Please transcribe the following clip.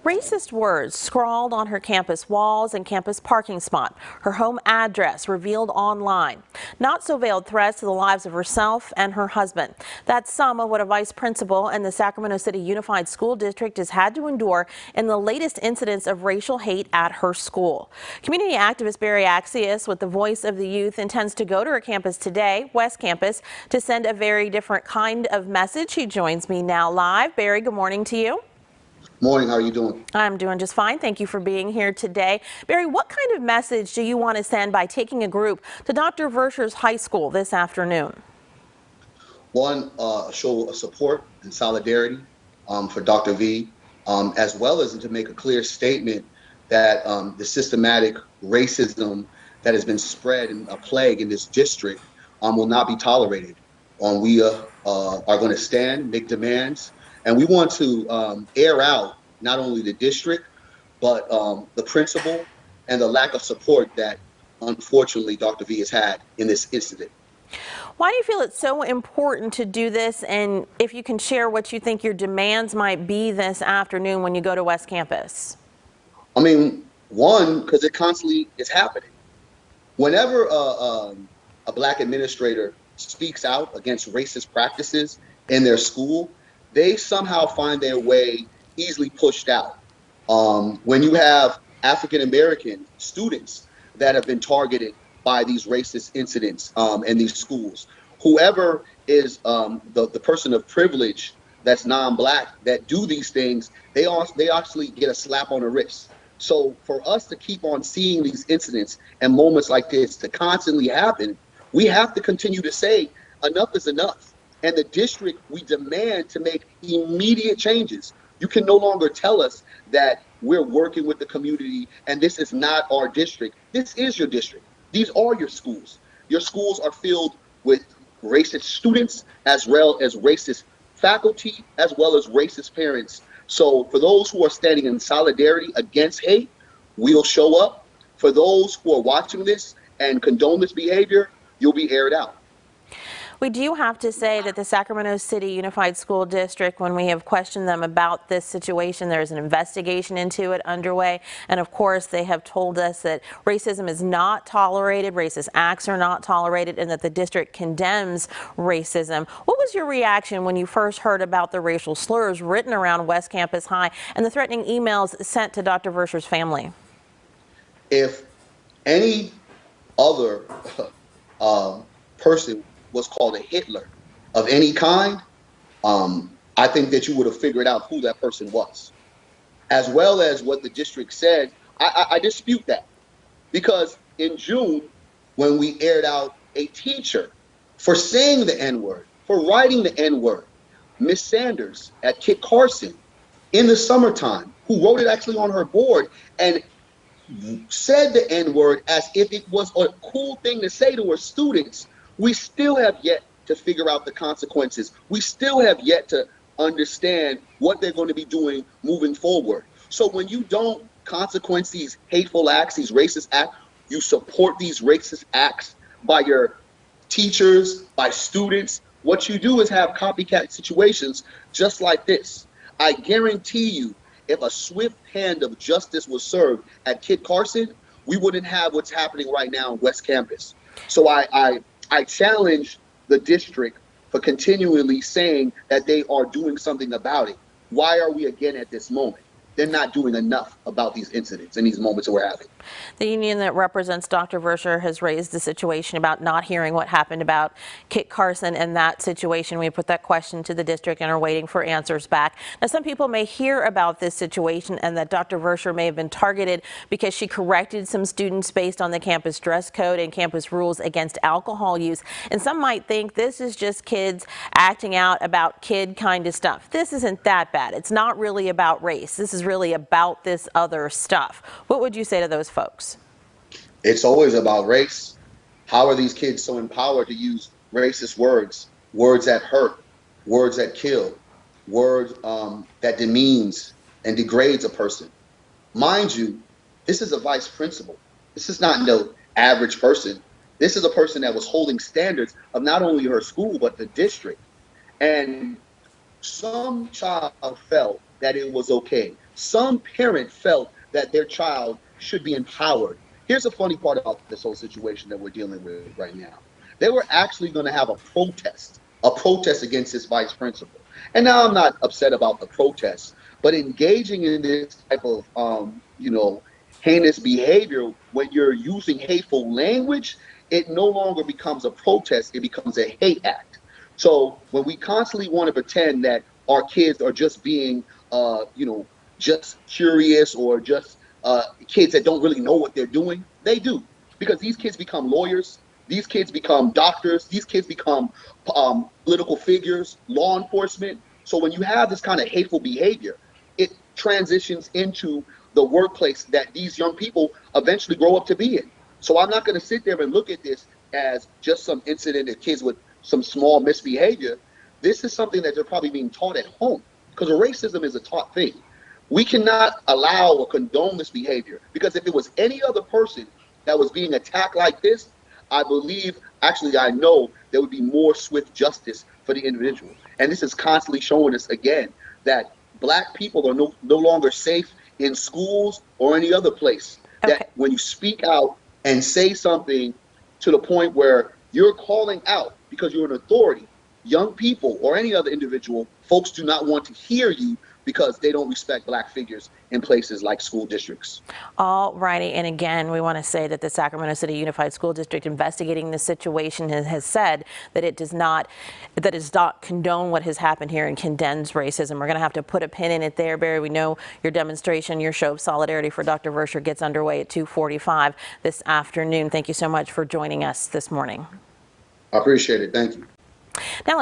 Racist words scrawled on her campus walls and campus parking spot. Her home address revealed online. Not so veiled threats to the lives of herself and her husband. That's some of what a vice principal in the Sacramento City Unified School District has had to endure in the latest incidents of racial hate at her school. Community activist Barry Axius with the Voice of the Youth intends to go to her campus today, West Campus, to send a very different kind of message. He joins me now live. Barry, good morning to you. Morning, how are you doing? I'm doing just fine. Thank you for being here today. Barry, what kind of message do you want to send by taking a group to Dr. Verscher's high school this afternoon? One, show of support and solidarity for Dr. V, as well as to make a clear statement that the systematic racism that has been spread and a plague in this district will not be tolerated. We are going to stand, make demands, and we want to air out not only the district, but the principal and the lack of support that unfortunately Dr. V has had in this incident. Why do you feel it's so important to do this? And if you can share what you think your demands might be this afternoon when you go to West Campus? I mean, one, because it constantly is happening. Whenever a Black administrator speaks out against racist practices in their school, they somehow find their way easily pushed out. When you have African American students that have been targeted by these racist incidents in these schools, whoever is the person of privilege that's non-Black that do these things, they actually get a slap on the wrist. So for us to keep on seeing these incidents and moments like this to constantly happen, we have to continue to say enough is enough. And the district, we demand to make immediate changes. You can no longer tell us that we're working with the community and this is not our district. This is your district. These are your schools. Your schools are filled with racist students as well as racist faculty, as well as racist parents. So for those who are standing in solidarity against hate, we'll show up. For those who are watching this and condone this behavior, you'll be aired out. We do have to say that the Sacramento City Unified School District, when we have questioned them about this situation, there's an investigation into it underway. And of course, they have told us that racism is not tolerated, racist acts are not tolerated, and that the district condemns racism. What was your reaction when you first heard about the racial slurs written around West Campus High and the threatening emails sent to Dr. Verscher's family? If any other person was called a Hitler of any kind, I think that you would have figured out who that person was. As well as what the district said, I dispute that. Because in June, when we aired out a teacher for saying the N-word, for writing the N-word, Miss Sanders at Kit Carson in the summertime, who wrote it actually on her board and said the N-word as if it was a cool thing to say to her students, we still have yet to figure out the consequences. We still have yet to understand what they're going to be doing moving forward. So when you don't consequence these hateful acts, these racist acts, you support these racist acts by your teachers, by students, what you do is have copycat situations just like this. I guarantee you, if a swift hand of justice was served at Kit Carson, we wouldn't have what's happening right now in West Campus. So I challenge the district for continually saying that they are doing something about it. Why are we again at this moment? They're not doing enough about these incidents and these moments that we're having. The union that represents Dr. Verscher has raised the situation about not hearing what happened about Kit Carson and that situation. We put that question to the district and are waiting for answers back. Now, some people may hear about this situation and that Dr. Verscher may have been targeted because she corrected some students based on the campus dress code and campus rules against alcohol use. And some might think this is just kids acting out about kid kind of stuff. This isn't that bad. It's not really about race. This is really about this other stuff. What would you say to those folks? It's always about race. How are these kids so empowered to use racist words, words that hurt, words that kill, words that demeans and degrades a person? Mind you, this is a vice principal. This is not no average person. This is a person that was holding standards of not only her school, but the district. And Some child felt that it was okay. Some parent felt that their child should be empowered. Here's the funny part about this whole situation that we're dealing with right now. They were actually going to have a protest against this vice principal. And now I'm not upset about the protest, but engaging in this type of, heinous behavior when you're using hateful language, it no longer becomes a protest, it becomes a hate act. So when we constantly want to pretend that our kids are just being, just curious or just kids that don't really know what they're doing, they do. Because these kids become lawyers, these kids become doctors, these kids become political figures, law enforcement. So when you have this kind of hateful behavior, it transitions into the workplace that these young people eventually grow up to be in. So I'm not going to sit there and look at this as just some incident of kids with some small misbehavior. This is something that they're probably being taught at home, because racism is a taught thing. We cannot allow or condone this behavior, because if it was any other person that was being attacked like this, I believe, actually, I know there would be more swift justice for the individual. And this is constantly showing us again that Black people are no longer safe in schools or any other place. Okay. That when you speak out and say something to the point where you're calling out because you're an authority, young people or any other individual, folks do not want to hear you because they don't respect Black figures in places like school districts. All righty. And again, we want to say that the Sacramento City Unified School District investigating this situation has said that it does not condone what has happened here and condemns racism. We're going to have to put a pin in it there, Barry. We know your demonstration, your show of solidarity for Dr. Verschoor gets underway at 2:45 this afternoon. Thank you so much for joining us this morning. I appreciate it. Thank you. Now